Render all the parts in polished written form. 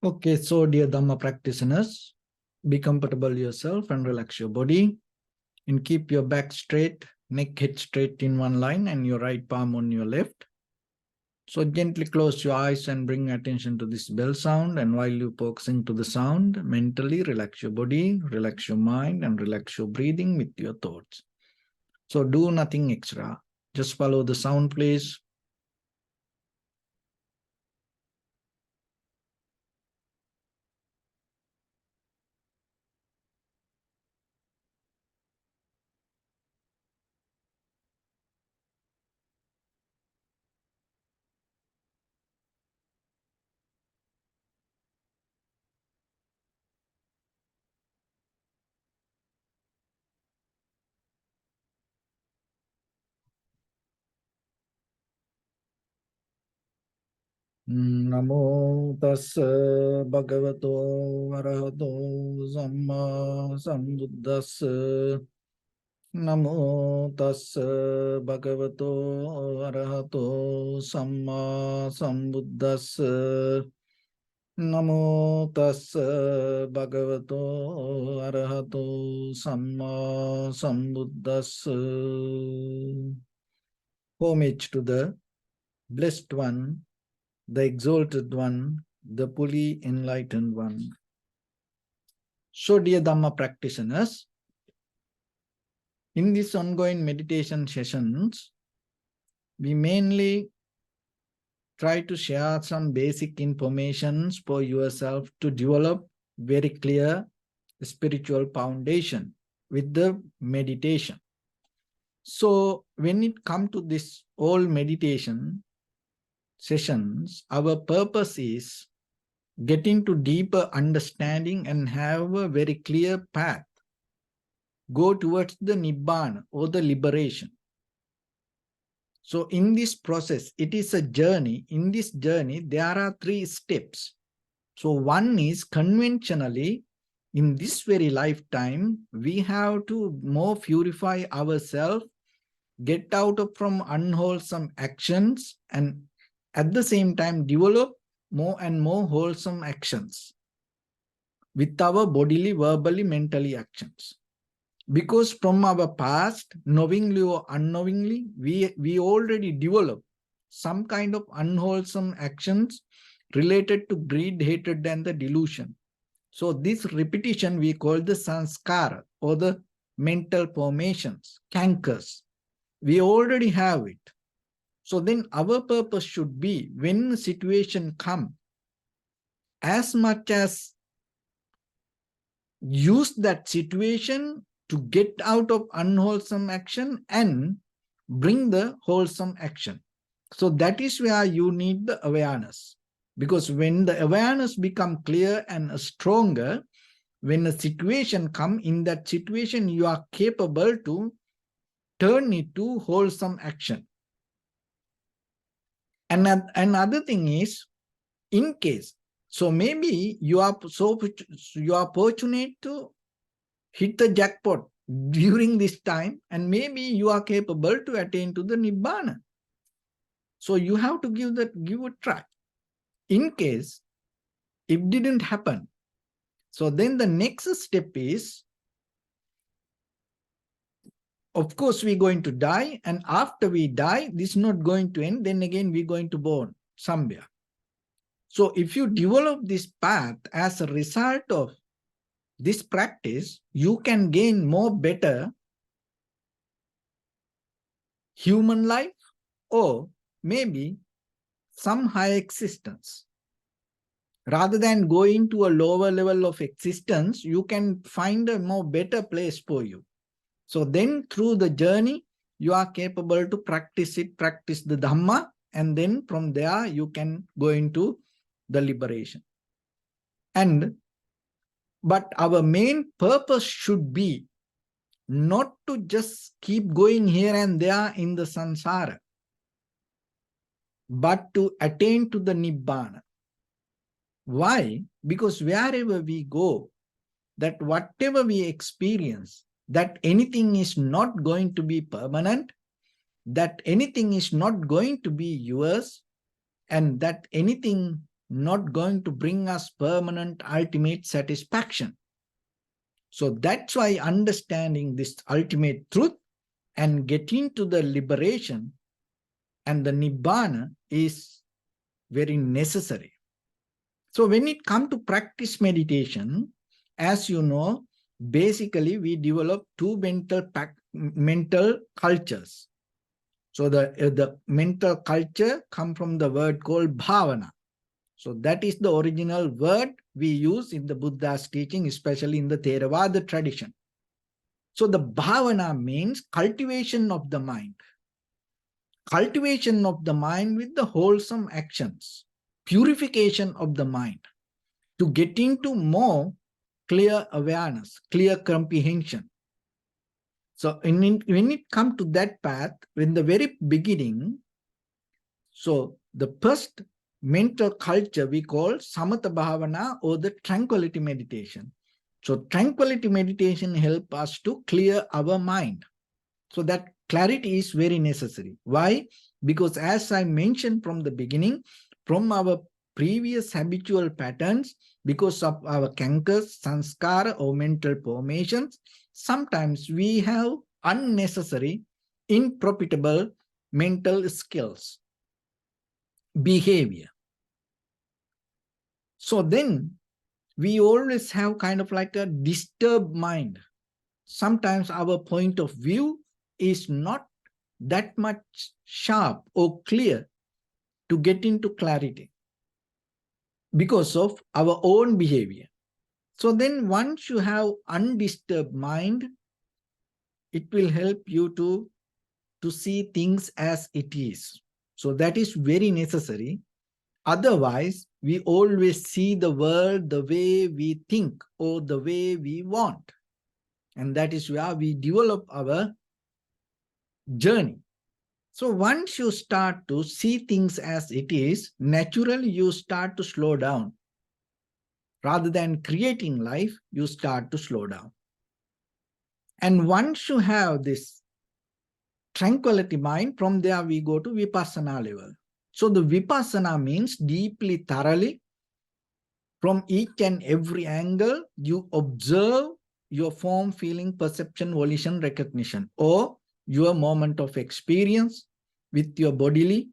Okay, so dear Dhamma practitioners, be comfortable yourself and relax your body and keep your back straight, neck head straight in one line and your right palm on your left. So gently close your eyes and bring attention to this bell sound, and while you focusing to the sound, mentally relax your body, relax your mind and relax your breathing with your thoughts. So do nothing extra, just follow the sound please. Namo tassa bhagavato arahato samma sambuddhassa. Namo tassa bhagavato arahato samma sambuddhassa. Namo tassa bhagavato arahato samma sambuddhassa. Homage to the Blessed One, the Exalted One, the fully enlightened One. So, dear Dhamma practitioners, in these ongoing meditation sessions, we mainly try to share some basic information for yourself to develop very clear spiritual foundation with the meditation. So, when it comes to this all meditation sessions, our purpose is getting to deeper understanding and have a very clear path, go towards the Nibbana or the liberation. So in this process, it is a journey. In this journey, there are 3 steps. So one is conventionally, in this very lifetime, we have to more purify ourselves, get out of from unwholesome actions, and at the same time develop more and more wholesome actions with our bodily, verbally, mentally actions. Because from our past, knowingly or unknowingly, we already developed some kind of unwholesome actions related to greed, hatred, and the delusion. So this repetition we call the sanskara or the mental formations, cankers. We already have it. So then our purpose should be, when the situation comes, as much as use that situation to get out of unwholesome action and bring the wholesome action. So that is where you need the awareness. Because when the awareness becomes clear and stronger, when a situation comes, in that situation you are capable to turn it to wholesome action. And another thing is, in case, so maybe you are fortunate to hit the jackpot during this time, and maybe you are capable to attain to the Nibbana. So you have to give a try. In case it didn't happen, so then the next step is, of course, we're going to die, and after we die, this is not going to end, then again we're going to born somewhere. So if you develop this path as a result of this practice, you can gain more better human life or maybe some higher existence. Rather than going to a lower level of existence, you can find a more better place for you. So then through the journey, you are capable to practice the Dhamma, and then from there you can go into the liberation. But our main purpose should be not to just keep going here and there in the samsara, but to attain to the Nibbana. Why? Because wherever we go, that whatever we experience, that anything is not going to be permanent, that anything is not going to be yours, and that anything not going to bring us permanent ultimate satisfaction. So that's why understanding this ultimate truth and getting to the liberation and the nibbana is very necessary. So when it comes to practice meditation, as you know, basically we develop two mental cultures. So the mental culture come from the word called bhavana. So that is the original word we use in the Buddha's teaching, especially in the Theravada tradition. So the bhavana means cultivation of the mind. Cultivation of the mind with the wholesome actions. Purification of the mind to get into more clear awareness, clear comprehension. So when it comes to that path, in the very beginning, so the first mental culture we call samatha bhavana or the tranquility meditation. So tranquility meditation helps us to clear our mind. So that clarity is very necessary. Why? Because as I mentioned from the beginning, from our previous habitual patterns, because of our cankers, sanskara or mental formations, sometimes we have unnecessary, unprofitable mental skills, behavior. So then we always have kind of like a disturbed mind. Sometimes our point of view is not that much sharp or clear to get into clarity because of our own behavior. So then once you have undisturbed mind, it will help you to see things as it is. So that is very necessary. Otherwise, we always see the world the way we think or the way we want. And that is where we develop our journey. So once you start to see things as it is, naturally you start to slow down. Rather than creating life, you start to slow down. And once you have this tranquility mind, from there we go to vipassana level. So the vipassana means deeply, thoroughly, from each and every angle, you observe your form, feeling, perception, volition, recognition, or your moment of experience with your bodily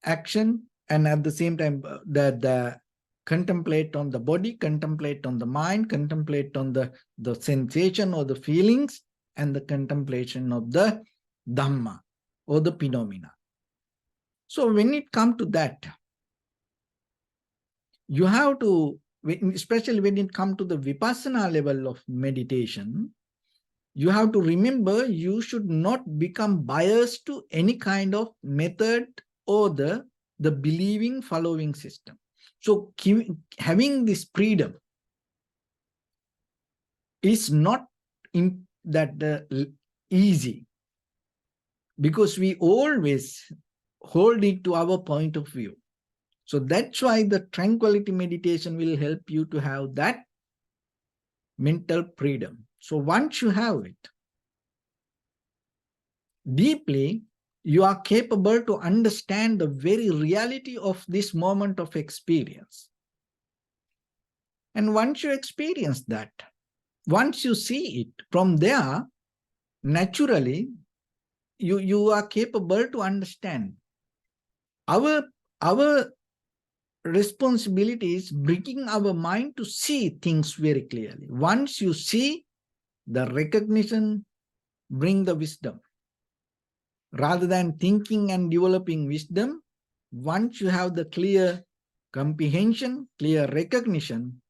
action, and at the same time the contemplate on the body, contemplate on the mind, contemplate on the sensation or the feelings, and the contemplation of the Dhamma or the phenomena. So when it comes to that, you have to, especially when it comes to the vipassana level of meditation, you have to remember you should not become biased to any kind of method or the believing following system. So having this freedom is not easy, because we always hold it to our point of view. So that's why the tranquility meditation will help you to have that mental freedom. So once you have it deeply, you are capable to understand the very reality of this moment of experience. And once you experience that, once you see it, from there, naturally, you are capable to understand. Our responsibility is bringing our mind to see things very clearly. Once you see, the recognition bring the wisdom. Rather than thinking and developing wisdom, once you have the clear comprehension, clear recognition,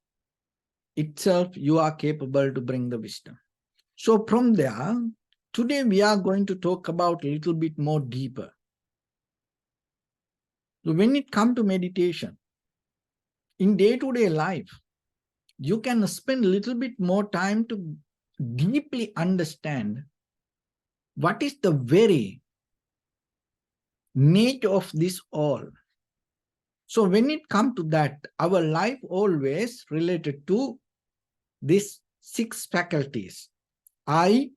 itself you are capable to bring the wisdom. So from there, today we are going to talk about a little bit more deeper. So when it comes to meditation, in day-to-day life, you can spend a little bit more time to deeply understand what is the very nature of this all. So when it comes to that, our life always related to these 6 faculties: eye,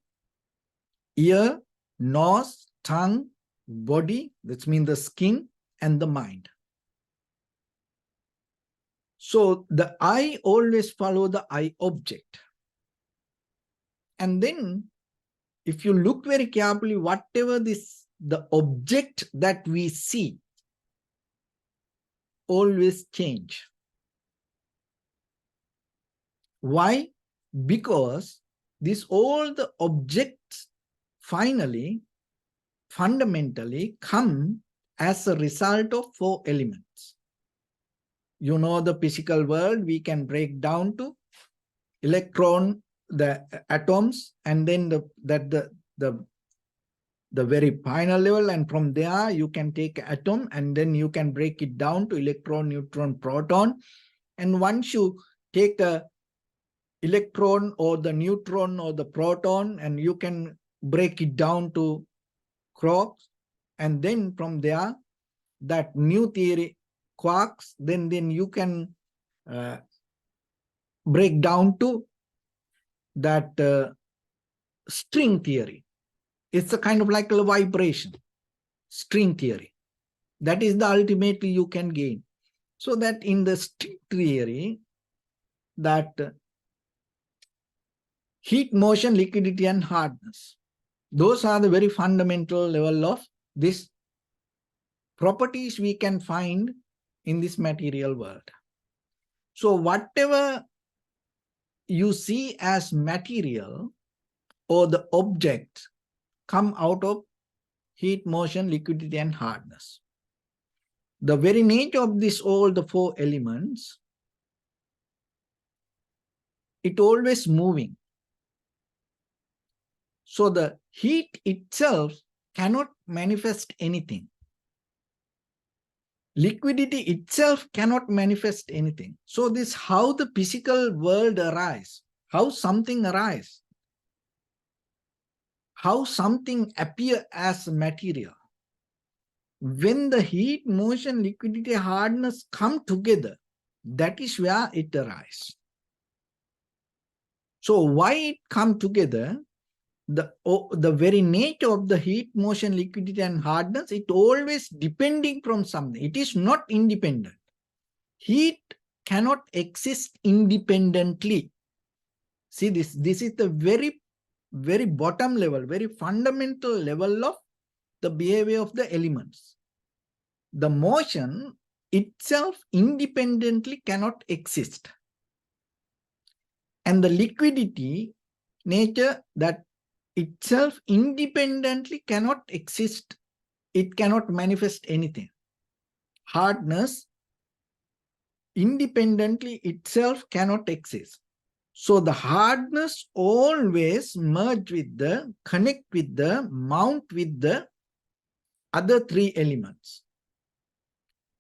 ear, nose, tongue, body, that means the skin, and the mind. So the I always follow the I object. And then if you look very carefully, whatever the object that we see always change. Why? Because all the objects finally, fundamentally come as a result of 4 elements. You know, the physical world we can break down to electron, the atoms, and then the very final level, and from there you can take atom and then you can break it down to electron, neutron, proton. And once you take a electron or the neutron or the proton and you can break it down to quarks, and then from there that new theory quarks, then you can break down to that string theory. It's a kind of like a vibration, string theory. That is the ultimately you can gain. So that in the string theory, that heat, motion, liquidity, and hardness, those are the very fundamental level of this properties we can find in this material world. So whatever you see as material or the object come out of heat, motion, liquidity, and hardness. The very nature of this, all the 4 elements, it always moving. So the heat itself cannot manifest anything. Liquidity itself cannot manifest anything. So this how the physical world arises, how something arises, how something appear as material. When the heat, motion, liquidity, hardness come together, that is where it arises. So why it come together? The very nature of the heat, motion, liquidity, and hardness, it always depending from something. It is not independent. Heat cannot exist independently. See, this is the very, very bottom level, very fundamental level of the behavior of the elements. The motion itself independently cannot exist. And the liquidity nature, that itself independently cannot exist. It cannot manifest anything. Hardness independently itself cannot exist. So the hardness always merge with the, connect with the, mount with the other 3 elements.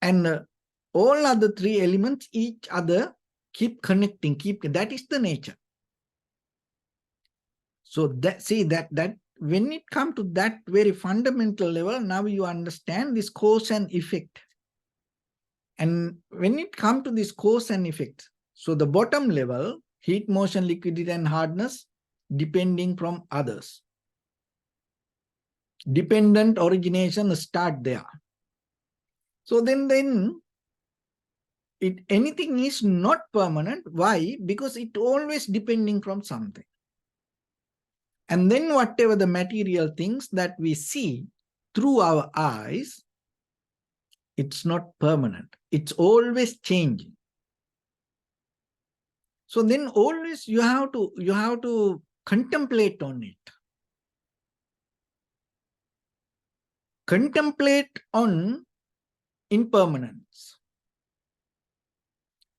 And all other 3 elements, each other keep connecting, that is the nature. So that, see that when it comes to that very fundamental level, now you understand this cause and effect. And when it comes to this cause and effect, so the bottom level, heat, motion, liquidity, and hardness, depending from others. Dependent origination start there. So then anything is not permanent. Why? Because it always depending from something. And then whatever the material things that we see through our eyes, it's not permanent. It's always changing. So then always you have to contemplate on it. Contemplate on impermanence.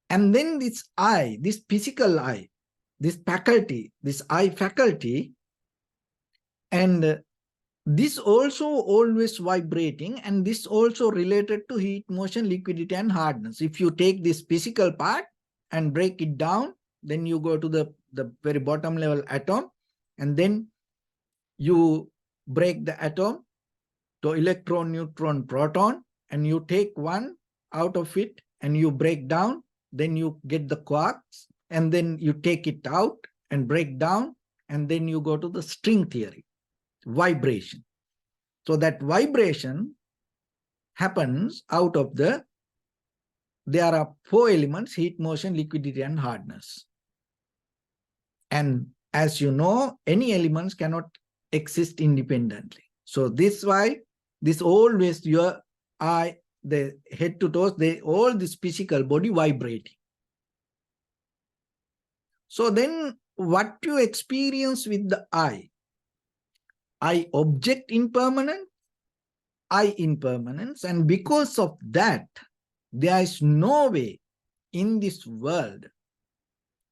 And then this I, this physical I, this faculty, this I faculty, and this also always vibrating, and this also related to heat, motion, liquidity, and hardness. If you take this physical part and break it down, then you go to the very bottom level atom, and then you break the atom to electron, neutron, proton, and you take one out of it and you break down, then you get the quarks, and then you take it out and break down, and then you go to the string theory, vibration. So that vibration happens out of the there are 4 elements: heat, motion, liquidity, and hardness. And as you know, any elements cannot exist independently. So this why this always your eye, the head to toes, all this physical body vibrating. So then what you experience with the eye object impermanent, eye impermanence, and because of that, there is no way in this world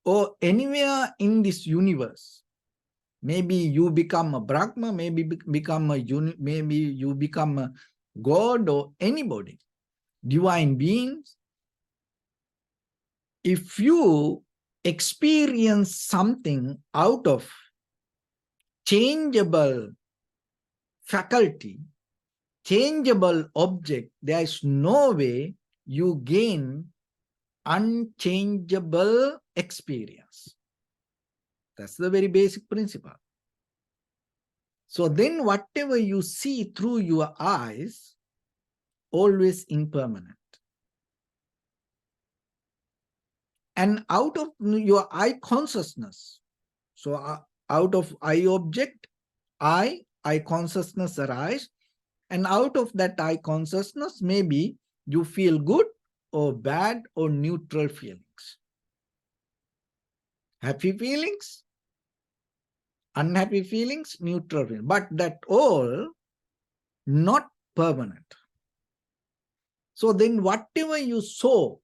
or anywhere in this universe. Maybe you become a Brahma, maybe maybe you become a God or anybody, divine beings. If you experience something out of changeable faculty, changeable object, there is no way you gain unchangeable experience. That's the very basic principle. So then whatever you see through your eyes, always impermanent. And out of your eye consciousness, so out of eye object, eye consciousness arise, and out of that eye consciousness, maybe you feel good or bad or neutral feelings. Happy feelings, unhappy feelings, neutral feelings. But that all not permanent. So then whatever you saw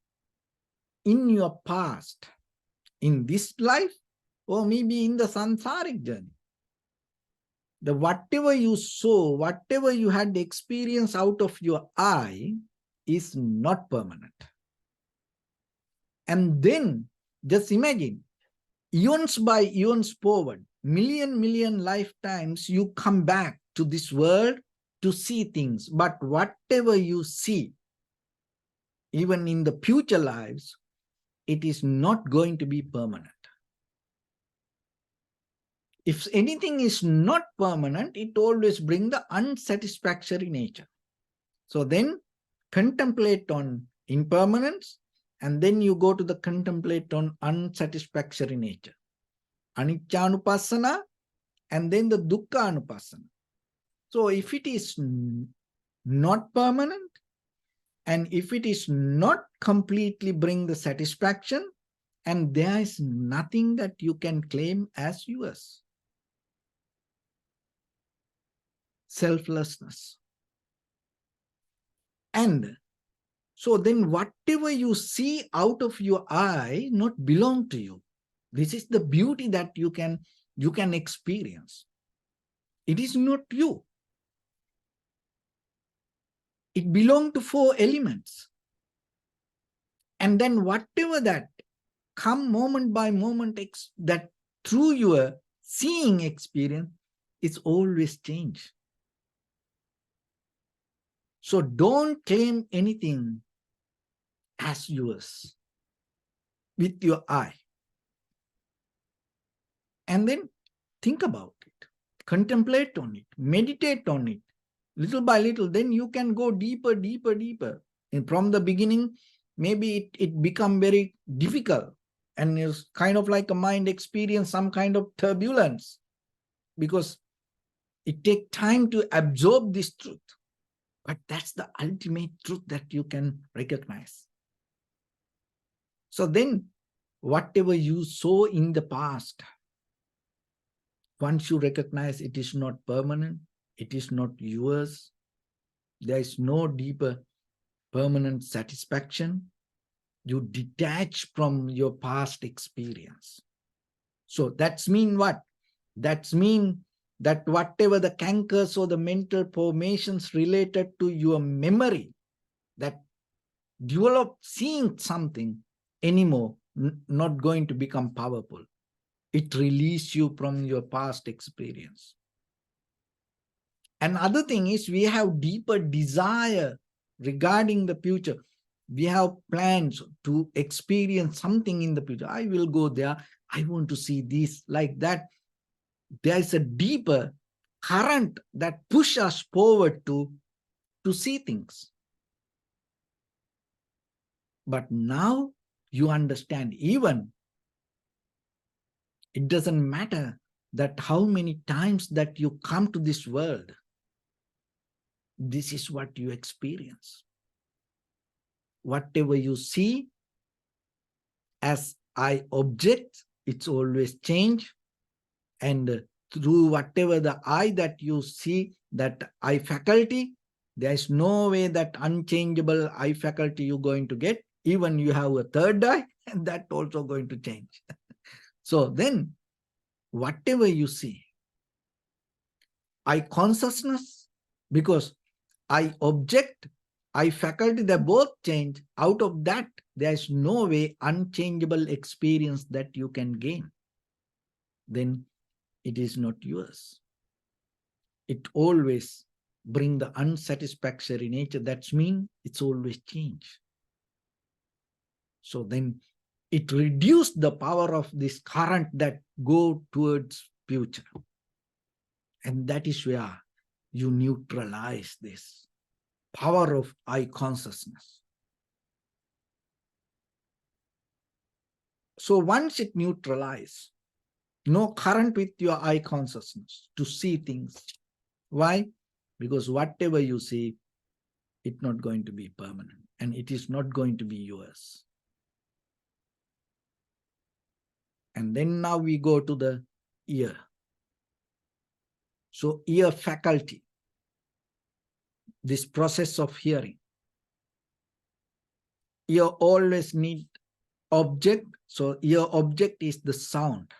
in your past, in this life, or maybe in the samsaric journey, the whatever you saw, whatever you had experience out of your eye is not permanent. And then just imagine, eons by eons forward, million lifetimes, you come back to this world to see things. But whatever you see, even in the future lives, it is not going to be permanent. If anything is not permanent, it always brings the unsatisfactory nature. So then contemplate on impermanence, and then you go to the contemplate on unsatisfactory nature. Anicca-anupassana, and then the dukkha-anupassana. So if it is not permanent, and if it is not completely bring the satisfaction, and there is nothing that you can claim as yours. Selflessness. And so then whatever you see out of your eye not belong to you. This is the beauty that you can experience. It is not you. It belongs to 4 elements. And then whatever that come moment by moment, that through your seeing experience, it's always change. So don't claim anything as yours with your eye. And then think about it, contemplate on it, meditate on it, little by little. Then you can go deeper. And from the beginning, maybe it become very difficult, and it's kind of like a mind experience some kind of turbulence, because it takes time to absorb this truth. But that's the ultimate truth that you can recognize. So then whatever you saw in the past, once you recognize it is not permanent, it is not yours, there is no deeper permanent satisfaction, you detach from your past experience. So that's mean what? That's mean that whatever the cankers or the mental formations related to your memory that develop seeing something anymore, not going to become powerful. It releases you from your past experience. Another thing is we have deeper desire regarding the future. We have plans to experience something in the future. I will go there. I want to see this, like that. There is a deeper current that pushes us forward to see things. But now you understand, even it doesn't matter that how many times that you come to this world, this is what you experience. Whatever you see as I object, it's always change. And through whatever the eye that you see, that eye faculty, there is no way that unchangeable eye faculty you're going to get. Even you have a third eye, and that also going to change. So then, whatever you see, eye consciousness, because eye object, eye faculty, they both change. Out of that, there is no way unchangeable experience that you can gain. Then it is not yours. It always bring the unsatisfactory nature. That means it's always change. So then it reduced the power of this current that go towards future. And that is where you neutralize this power of eye consciousness. So once it neutralizes, no current with your eye consciousness to see things. Why? Because whatever you see, it's not going to be permanent, and it is not going to be yours. And then now we go to the ear. So ear faculty, this process of hearing. Ear always need object. So ear object is the sound.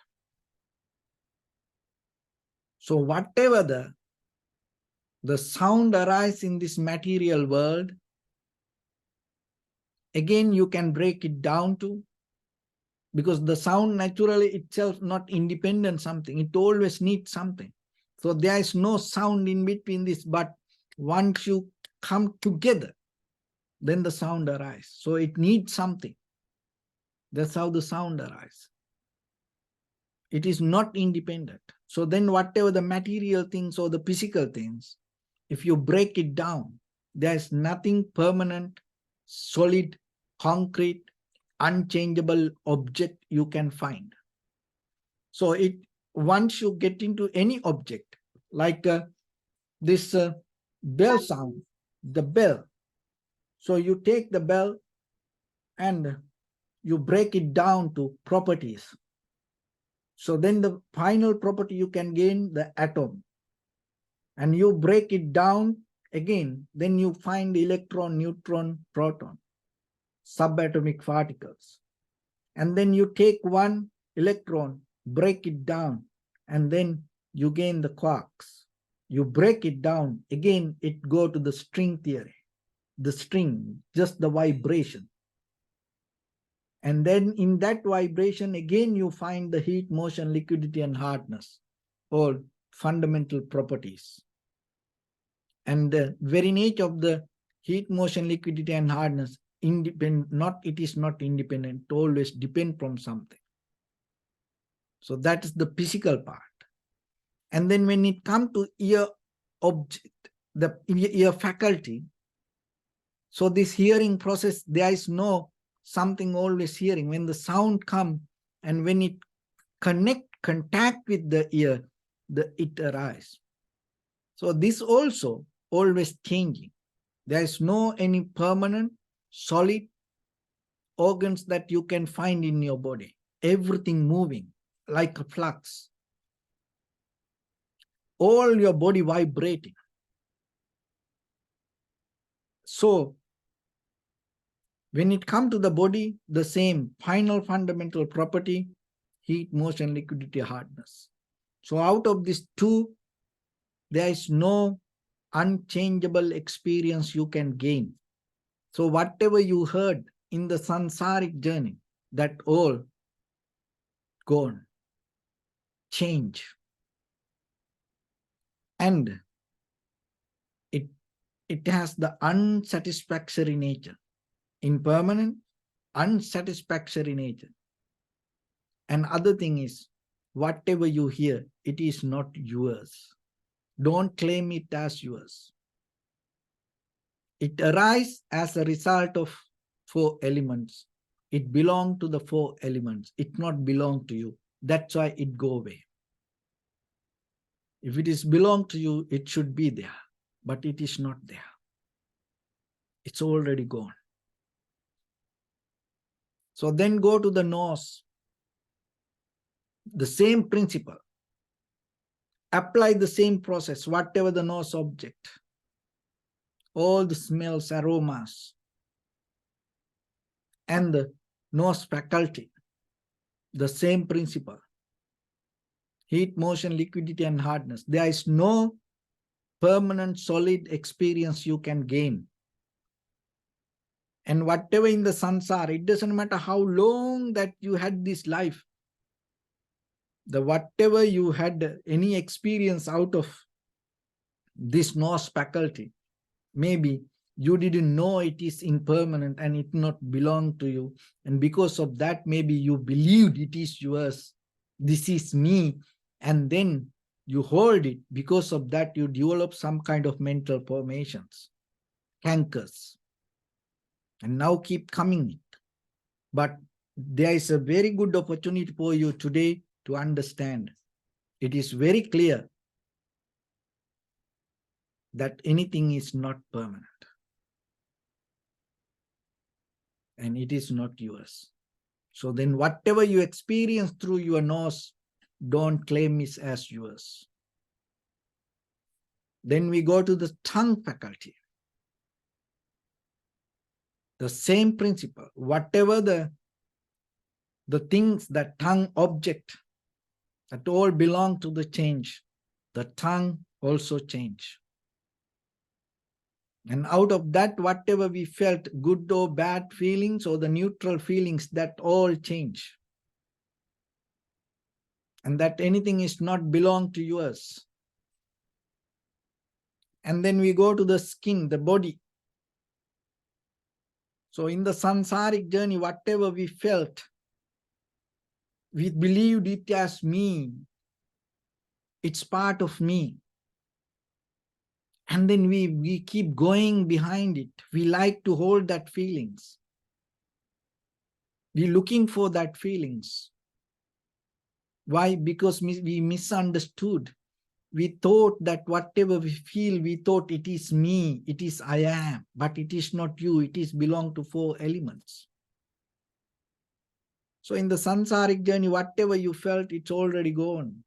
So whatever the sound arises in this material world, again you can break it down to, because the sound naturally itself not independent something, it always needs something. So there is no sound in between this, but once you come together, then the sound arises. So it needs something. That's how the sound arises. It is not independent. So then whatever the material things or the physical things, if you break it down, there's nothing permanent, solid, concrete, unchangeable object you can find. So once you get into any object, like this bell sound, the bell. So you take the bell and you break it down to properties. So then the final property you can gain the atom. And you break it down again, then you find electron, neutron, proton, subatomic particles. And then you take one electron, break it down, and then you gain the quarks. You break it down, again it go to the string theory. The string, just the vibration. And then in that vibration, again you find the heat, motion, liquidity, and hardness, all fundamental properties. And the very nature of the heat, motion, liquidity, and hardness, it is not independent, it always depend from something. So that is the physical part. And then when it comes to ear object, the ear faculty, so this hearing process, there is no something always hearing. When the sound comes and when it contact with the ear, it arises. So this also always changing. There is no any permanent, solid organs that you can find in your body. Everything moving like a flux. All your body vibrating. So when it comes to the body, the same final fundamental property, heat, motion, liquidity, hardness. So out of these two, there is no unchangeable experience you can gain. So whatever you heard in the samsaric journey, that all gone, change. And it has the unsatisfactory nature, impermanent, unsatisfactory nature. And other thing is, whatever you hear, it is not yours. Don't claim it as yours. It arises as a result of four elements. It belongs to the four elements. It not belong to you. That's why it go away. If it is belong to you, it should be there, but it is not there. It's already gone. So then go to the nose. The same principle. Apply the same process, whatever the nose object. All the smells, aromas, and the nose faculty. The same principle. Heat, motion, liquidity, and hardness. There is no permanent solid experience you can gain. And whatever in the sansara, it doesn't matter how long that you had this life. Whatever you had any experience out of this nose faculty, maybe you didn't know it is impermanent and it not belong to you. And because of that, maybe you believed it is yours. This is me. And then you hold it. Because of that, you develop some kind of mental formations, cankers. And now keep coming. But there is a very good opportunity for you today to understand. It is very clear that anything is not permanent. And it is not yours. So then whatever you experience through your nose, don't claim it as yours. Then we go to the tongue faculty. The same principle. Whatever the things that tongue object, that all belong to the change. The tongue also change. And out of that, whatever we felt, good or bad feelings or the neutral feelings, that all change. And that anything is not belong to yours. And then we go to the skin, the body. So in the sansaric journey, whatever we felt, we believed it as me. It's part of me. And then we keep going behind it. We like to hold that feelings. We're looking for that feelings. Why? Because we misunderstood. We thought that whatever we feel, we thought it is me, it is I am, but it is not you, it is belong to four elements. So in the sansaric journey, whatever you felt, it's already gone.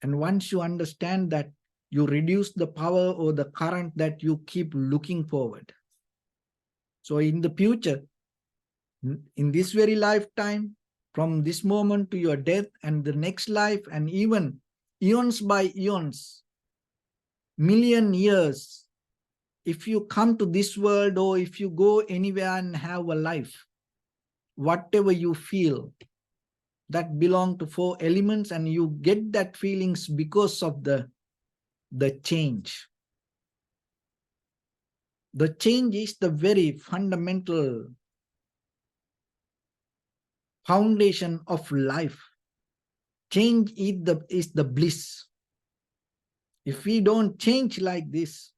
And once you understand that, you reduce the power or the current that you keep looking forward. So in the future, in this very lifetime, from this moment to your death and the next life, and even eons by eons, million years, if you come to this world or if you go anywhere and have a life, whatever you feel, that belong to four elements, and you get that feelings because of the change. The change is the very fundamental foundation of life. Change is the bliss. If we don't change like this,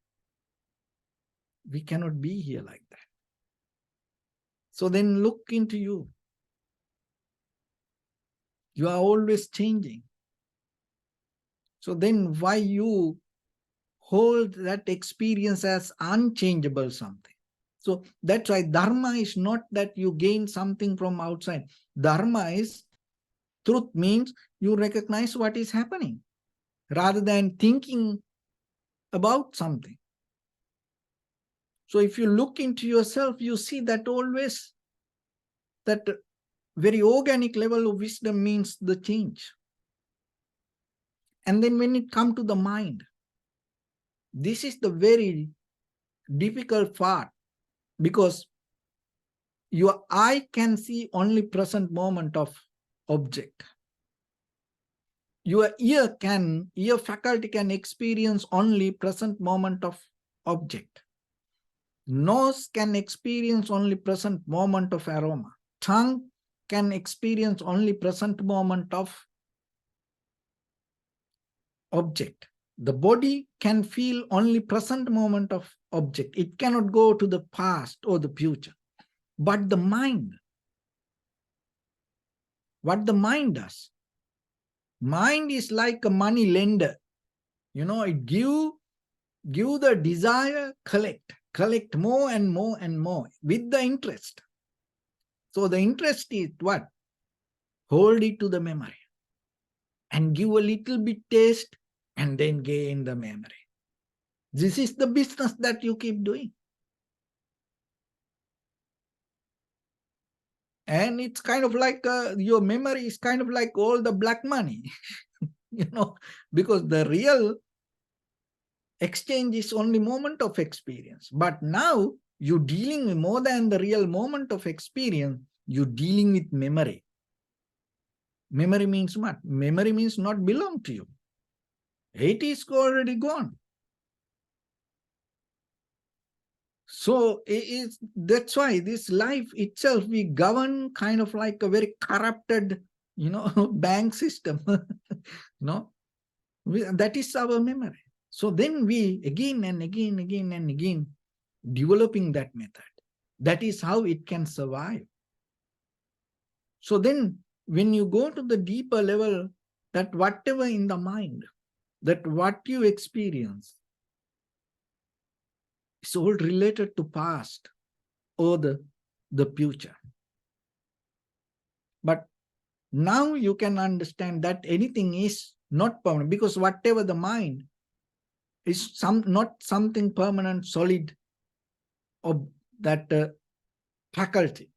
we cannot be here like that. So then look into you. You are always changing. So then why you hold that experience as unchangeable something? So that's why Dharma is not that you gain something from outside. Dharma is, truth means you recognize what is happening rather than thinking about something. So if you look into yourself, you see that always that very organic level of wisdom means the change. And then when it comes to the mind, this is the very difficult part, because your eye can see only present moment of object. Your ear faculty can experience only present moment of object. Nose can experience only present moment of aroma. Tongue can experience only present moment of object. The body can feel only present moment of object. It cannot go to the past or the future. But the mind, what the mind does, mind is like a money lender. It give the desire, collect more and more and more with the interest. So the interest is what? Hold it to the memory and give a little bit taste and then gain the memory. This is the business that you keep doing. And it's kind of like your memory is kind of like all the black money, because the real exchange is only moment of experience. But now you're dealing with more than the real moment of experience. You're dealing with memory. Memory means what? Memory means not belong to you. It is already gone. So that's why this life itself, we govern kind of like a very corrupted, bank system. That is our memory. So then we again and again developing that method. That is how it can survive. So then when you go to the deeper level, that whatever in the mind, that what you experience is all related to past or the future. But now you can understand that anything is not permanent, because whatever the mind is not something permanent, solid, of that faculty.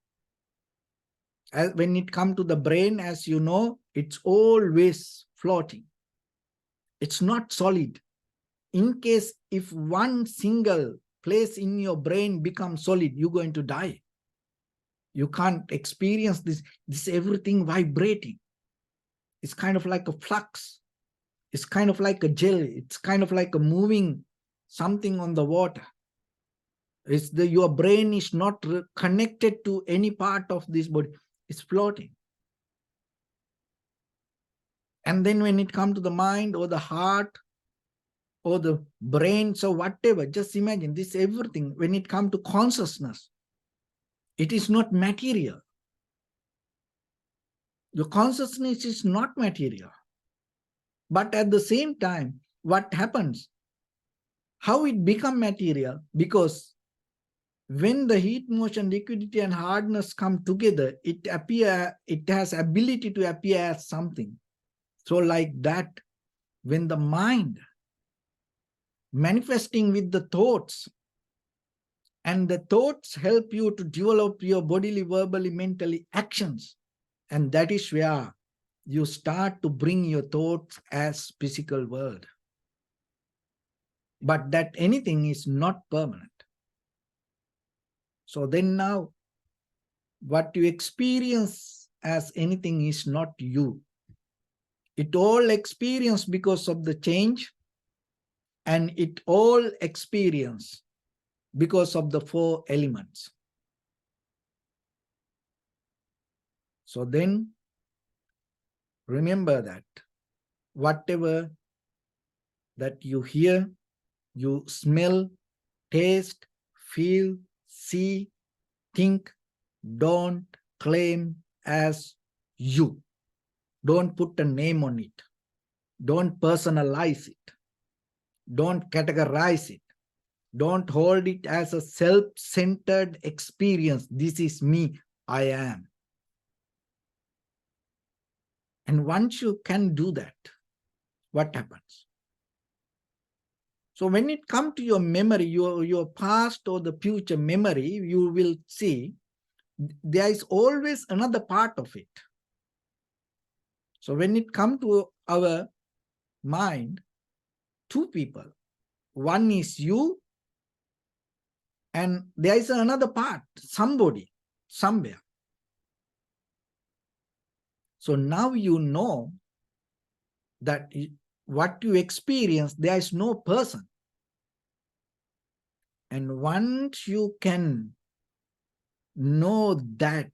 When it comes to the brain, as you know, it's always floating. It's not solid. In case if one single place in your brain becomes solid, you're going to die. You can't experience this everything vibrating. It's kind of like a flux. It's kind of like a gel. It's kind of like a moving something on the water. Your brain is not connected to any part of this body. It's floating. And then when it comes to the mind or the heart or the brain, so whatever, just imagine this everything, when it comes to consciousness, it is not material. Your consciousness is not material. But at the same time, what happens? How it become material? Because when the heat, motion, liquidity, and hardness come together, it has ability to appear as something. So like that, when the mind manifesting with the thoughts, and the thoughts help you to develop your bodily, verbally, mentally actions, and that is where you start to bring your thoughts as physical world. But that anything is not permanent. So then now, what you experience as anything is not you. It all experience because of the change, and it all experience because of the 4 elements. So then, remember that whatever that you hear, you smell, taste, feel, see, think, don't claim as you. Don't put a name on it. Don't personalize it. Don't categorize it. Don't hold it as a self-centered experience. This is me, I am. And once you can do that, what happens? So when it comes to your memory, your past or the future memory, you will see there is always another part of it. So when it comes to our mind, 2 people. One is you, and there is another part, somebody, somewhere. So now you know that what you experience, there is no person. And once you can know that,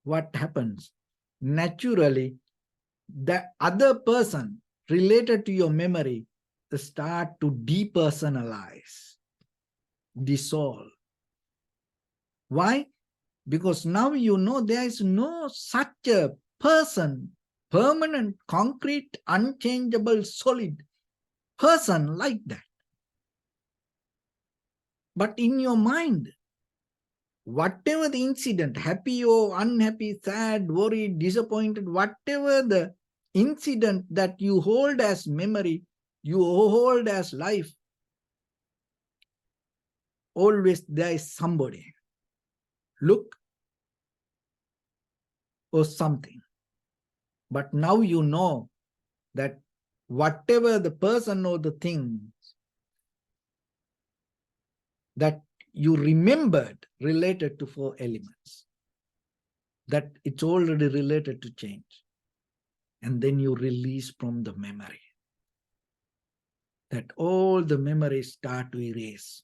what happens? Naturally, the other person related to your memory start to depersonalize, dissolve. Why? Because now you know there is no such a person, permanent, concrete, unchangeable, solid person like that. But in your mind, whatever the incident, happy or unhappy, sad, worried, disappointed, whatever the incident that you hold as memory, you hold as life, always there is somebody, look, or something. But now you know that whatever the person or the thing that you remembered related to 4 elements, that it's already related to change. And then you release from the memory. That all the memories start to erase.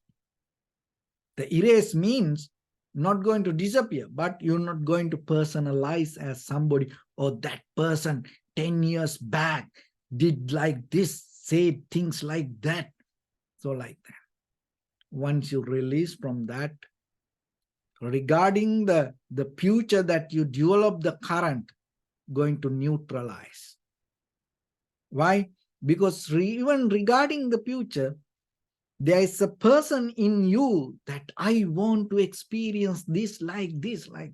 The erase means not going to disappear, but you're not going to personalize as somebody, or that person 10 years back did like this, said things like that. So like that. Once you release from that, regarding the future that you develop, the current going to neutralize. Why? Because even regarding the future, there is a person in you that I want to experience this, like that.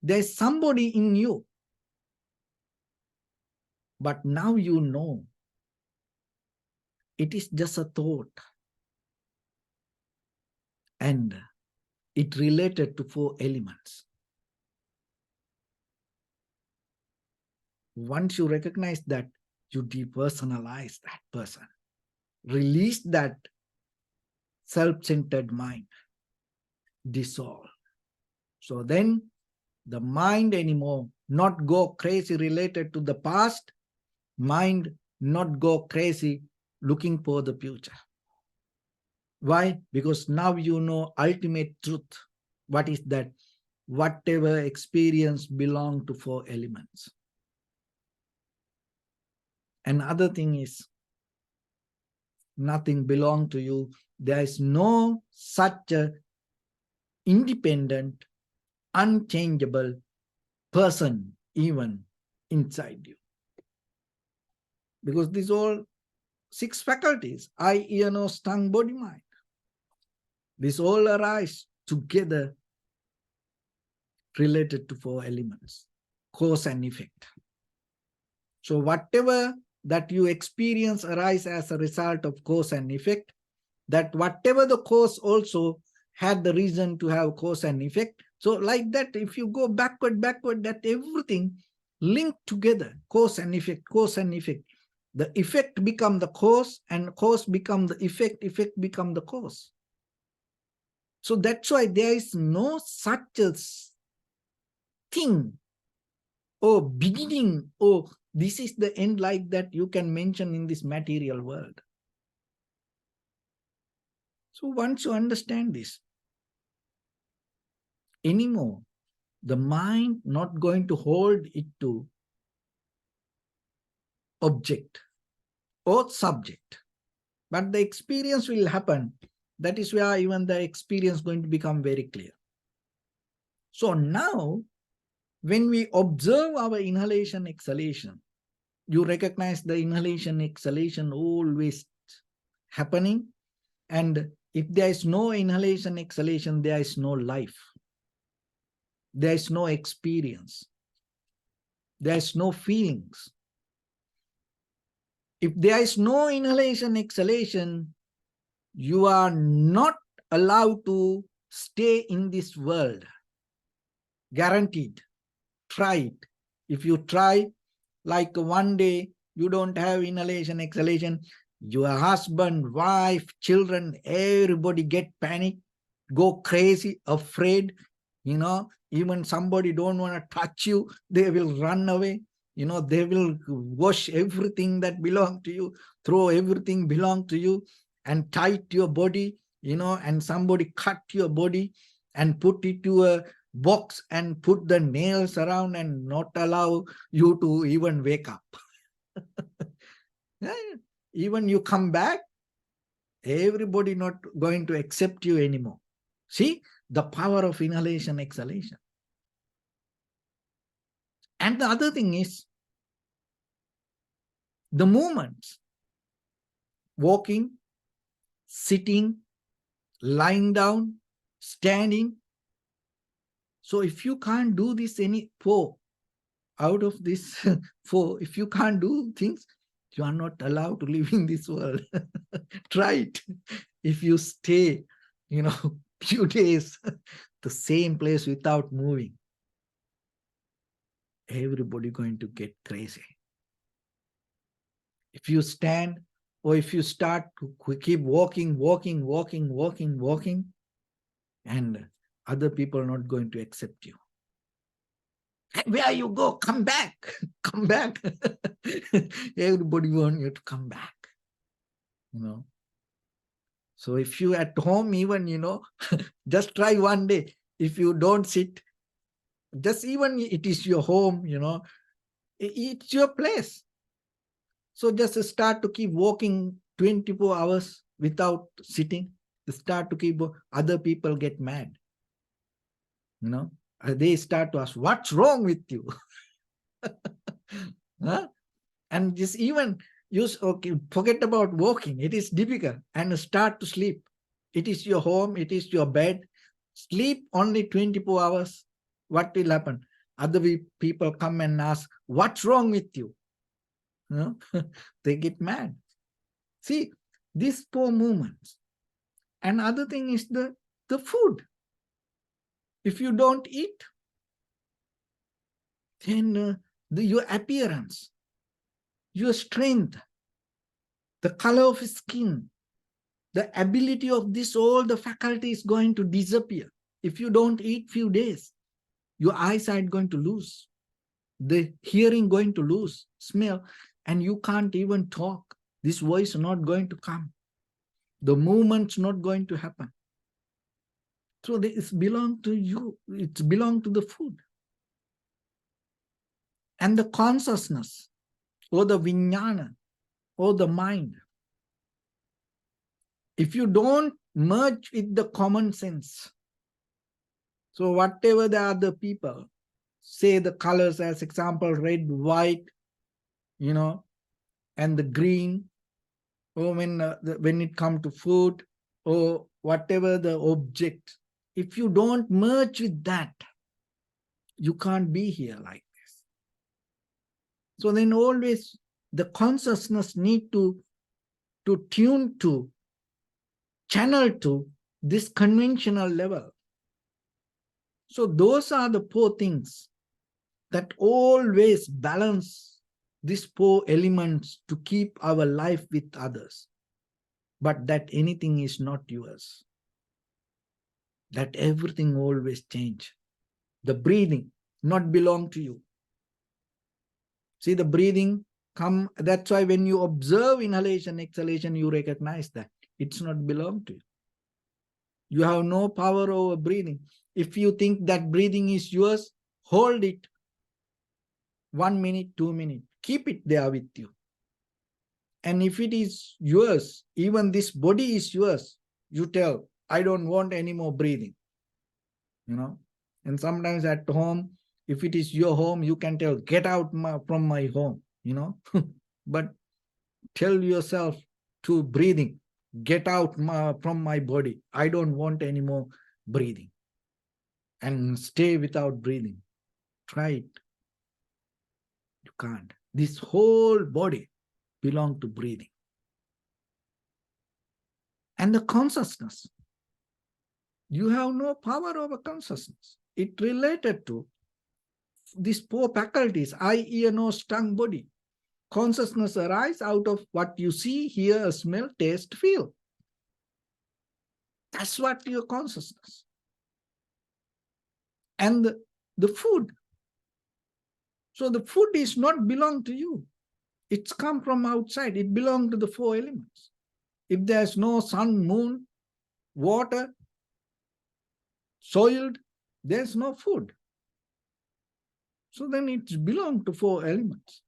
There's somebody in you. But now you know it is just a thought. And it related to 4 elements. Once you recognize that, you depersonalize that person. Release that self-centered mind. Dissolve. So then the mind anymore not go crazy related to the past, mind not go crazy looking for the future. Why? Because now you know ultimate truth. What is that? Whatever experience belong to 4 elements. Another thing is, nothing belong to you. There is no such a independent, unchangeable person even inside you. Because these all 6 faculties, eye, ear, nose, tongue, body, mind. These all arise together related to 4 elements, cause and effect. So whatever that you experience arise as a result of cause and effect, that whatever the cause also had the reason to have cause and effect. So like that, if you go backward, that everything linked together, cause and effect, cause and effect. The effect become the cause, and cause become the effect become the cause. So that's why there is no such a thing or beginning, or this is the end like that you can mention in this material world. So once you understand this, anymore, the mind not going to hold it to object or subject, but the experience will happen. That is where even the experience going to become very clear. So now, when we observe our inhalation, exhalation, you recognize the inhalation, exhalation always happening. And if there is no inhalation, exhalation, there is no life. There is no experience. There is no feelings. If there is no inhalation, exhalation, you are not allowed to stay in this world. Guaranteed. Try it. If you try, like one day you don't have inhalation, exhalation, your husband, wife, children, everybody get panic, go crazy, afraid, even somebody don't want to touch you, they will run away, they will wash everything that belong to you, throw everything belong to you, and tight your body, and somebody cut your body and put it to a box and put the nails around and not allow you to even wake up. Yeah, even you come back, everybody not going to accept you anymore. See the power of inhalation, exhalation. And the other thing is the movements, walking, sitting, lying down, standing. So if you can't do this any four out of this four, if you can't do things, you are not allowed to live in this world. Try it. If you stay, few days, the same place without moving, everybody going to get crazy. If you stand, or if you start to keep walking, and other people are not going to accept you. Where you go, come back, come back. Everybody wants you to come back. So if you at home, even, just try one day. If you don't sit, just even it is your home, it's your place. So just start to keep walking 24 hours without sitting. Start to keep, other people get mad. They start to ask, what's wrong with you? Huh? And just even okay, forget about walking. It is difficult. And start to sleep. It is your home. It is your bed. Sleep only 24 hours. What will happen? Other people come and ask, what's wrong with you? They get mad. See, these four movements. And other thing is the food. If you don't eat, then your appearance, your strength, the color of skin, the ability of this, all the faculty is going to disappear. If you don't eat few days, your eyesight going to lose, the hearing going to lose, smell, and you can't even talk. This voice not going to come. The movement's not going to happen. So it's belong to you. It's belong to the food. And the consciousness, or the vijnana, or the mind. If you don't merge with the common sense, so whatever the other people say, the colors as example, red, white, and the green, or when it comes to food, or whatever the object, if you don't merge with that, you can't be here like this. So then always the consciousness need to tune to, channel to this conventional level. So those are the four things that always balance these four elements to keep our life with others. But that anything is not yours. That everything always change. The breathing not belong to you. See, the breathing come, that's why when you observe inhalation, exhalation, you recognize that it's not belong to you. You have no power over breathing. If you think that breathing is yours, hold it 1 minute, 2 minutes. Keep it there with you. And if it is yours, even this body is yours, you tell, I don't want any more breathing. And sometimes at home, if it is your home, you can tell, get out from my home, But tell yourself to breathing, get out from my body. I don't want any more breathing. And stay without breathing. Try it. You can't. This whole body belongs to breathing. And the consciousness. You have no power over consciousness. It related to these four faculties, eye, ear, nose, tongue, body. Consciousness arises out of what you see, hear, smell, taste, feel. That's what your consciousness. And the food. So the food is not belong to you. It's come from outside. It belongs to the four elements. If there's no sun, moon, water, soiled, there's no food. So then it belongs to four elements.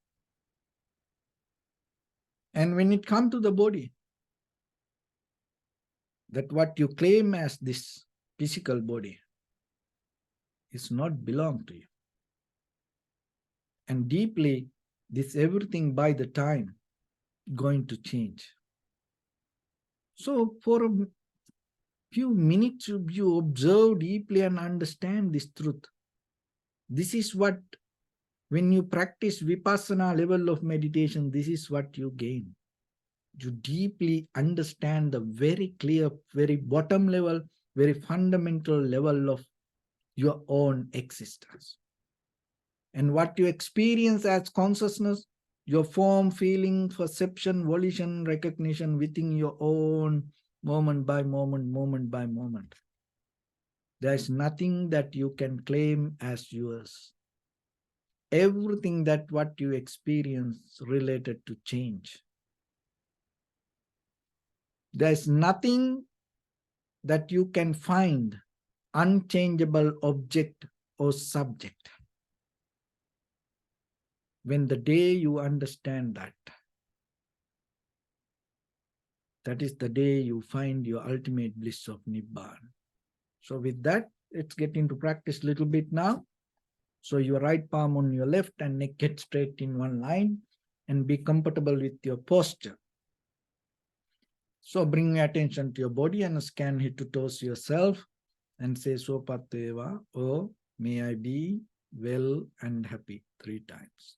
And when it comes to the body, that what you claim as this physical body is not belong to you. And deeply, this everything by the time going to change. So for a few minutes, you observe deeply and understand this truth. This is what, when you practice vipassana level of meditation, this is what you gain. You deeply understand the very clear, very bottom level, very fundamental level of your own existence. And what you experience as consciousness, your form, feeling, perception, volition, recognition within your own moment by moment, moment by moment. There is nothing that you can claim as yours. Everything that what you experience related to change. There is nothing that you can find unchangeable object or subject. When the day you understand that, that is the day you find your ultimate bliss of Nibbana. So with that, let's get into practice a little bit now. So your right palm on your left and neck get straight in one line and be comfortable with your posture. So bring your attention to your body and scan head to toes yourself and say Sopateva, oh, may I be well and happy 3 times.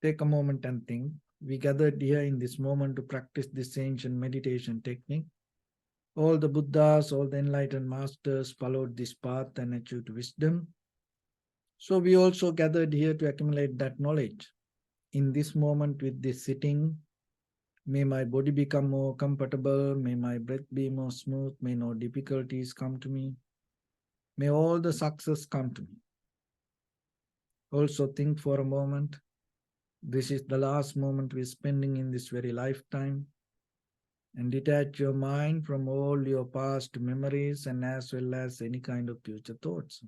Take a moment and think. We gathered here in this moment to practice this ancient meditation technique. All the Buddhas, all the enlightened masters followed this path and achieved wisdom. So we also gathered here to accumulate that knowledge. In this moment with this sitting, may my body become more comfortable, may my breath be more smooth, may no difficulties come to me, may all the success come to me. Also think for a moment, this is the last moment we're spending in this very lifetime, and detach your mind from all your past memories and as well as any kind of future thoughts.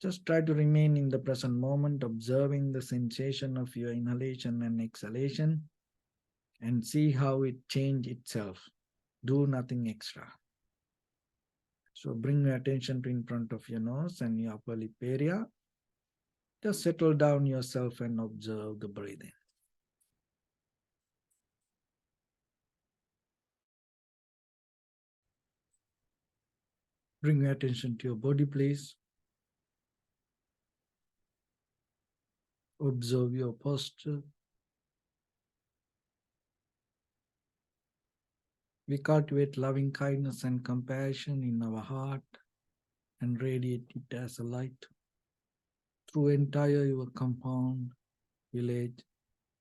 Just try to remain in the present moment, observing the sensation of your inhalation and exhalation, and see how it changes itself. Do nothing extra. So bring your attention to in front of your nose and your upper lip area. Just settle down yourself and observe the breathing. Bring your attention to your body, please. Observe your posture. We cultivate loving kindness and compassion in our heart and radiate it as a light through entire your compound, village,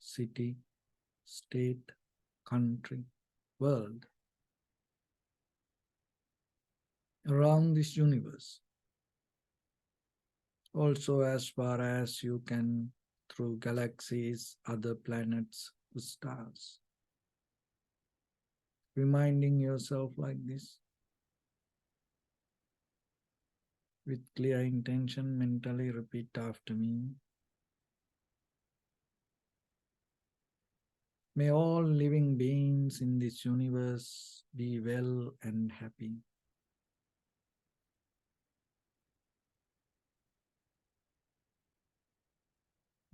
city, state, country, world, around this universe. Also as far as you can through galaxies, other planets, stars. Reminding yourself like this with clear intention, mentally repeat after me. May all living beings in this universe be well and happy.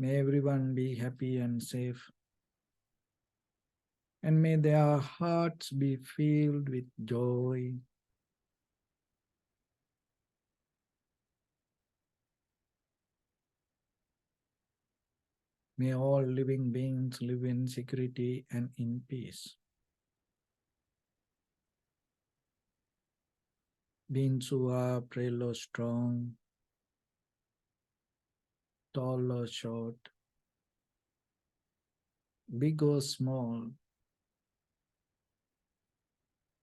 May everyone be happy and safe. And may their hearts be filled with joy. May all living beings live in security and in peace. Beings who are frail or strong, tall or short, big or small,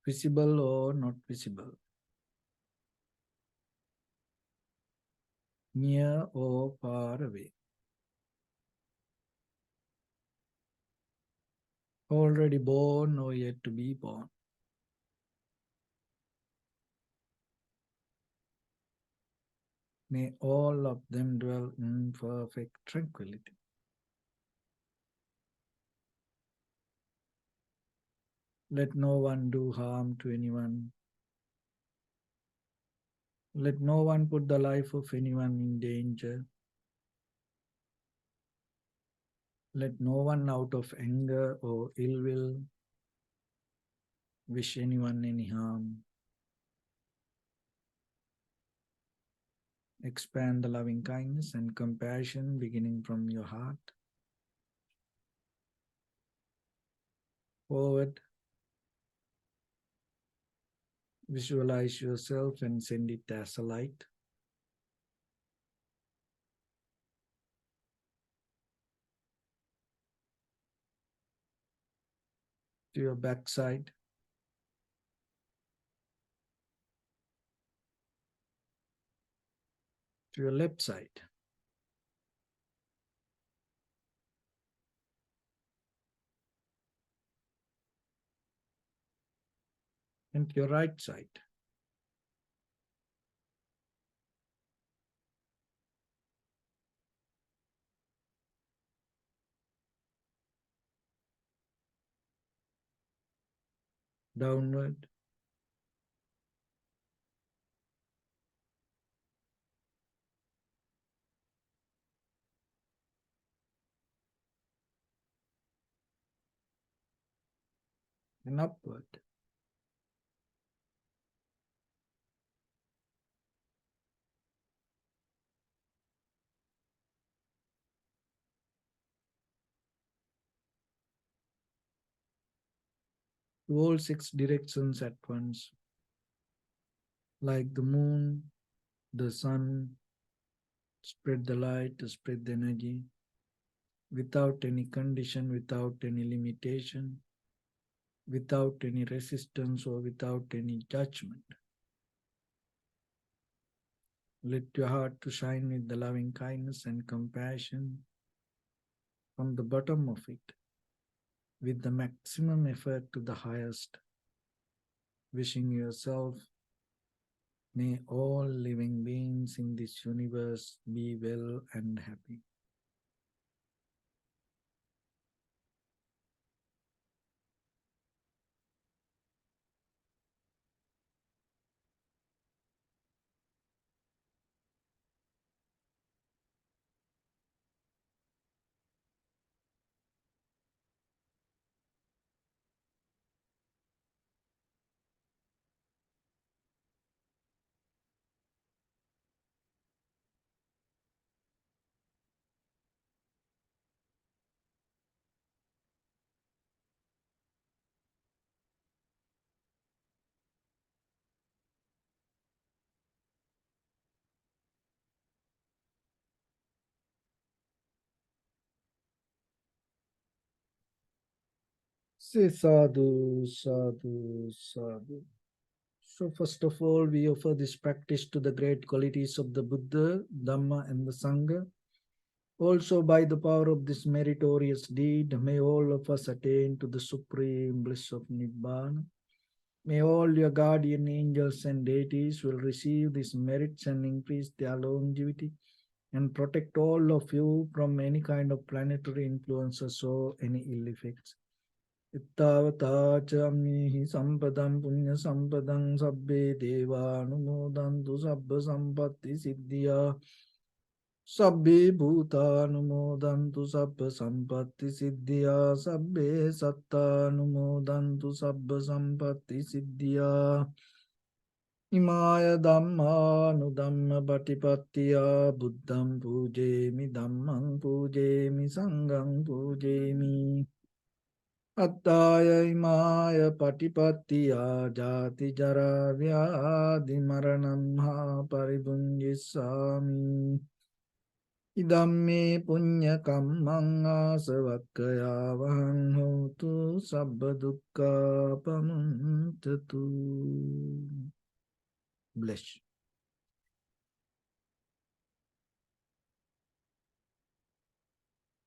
visible or not visible, near or far away, already born or yet to be born. May all of them dwell in perfect tranquility. Let no one do harm to anyone. Let no one put the life of anyone in danger. Let no one out of anger or ill will wish anyone any harm. Expand the loving kindness and compassion beginning from your heart. Forward, visualize yourself and send it as a light. To your backside. To your left side. And to your right side. Downward. And upward. To all 6 directions at once. Like the moon, the sun, spread the light, spread the energy, without any condition, without any limitation, without any resistance or without any judgment. Let your heart to shine with the loving kindness and compassion from the bottom of it, with the maximum effort to the highest, wishing yourself, may all living beings in this universe be well and happy. Say sadhu, sadhu, sadhu. So first of all, we offer this practice to the great qualities of the Buddha, Dhamma and the Sangha. Also by the power of this meritorious deed, may all of us attain to the supreme bliss of Nibbana. May all your guardian angels and deities will receive these merits and increase their longevity and protect all of you from any kind of planetary influences or any ill effects. Ittavata chammihi sampadam punya sampadam sabbe deva anumodantu sabba sampatti siddhya sabbe bhuta anumodantu sabba sampatti siddhya sabbe satta anumodantu sabba sampatti siddhya Imaya Dhamma Nudhamma Patipattiya Buddham Pujemi Dhammam Pujemi Sangham Pujemi Attaya Imaya Patipattiya Jati Jara Vyadhi Maranam Ha Paribunjisami Idamme Punya Kammang Asavakkaya Vahang Hotu Sabba Dukkha Pamuntatu. Bless.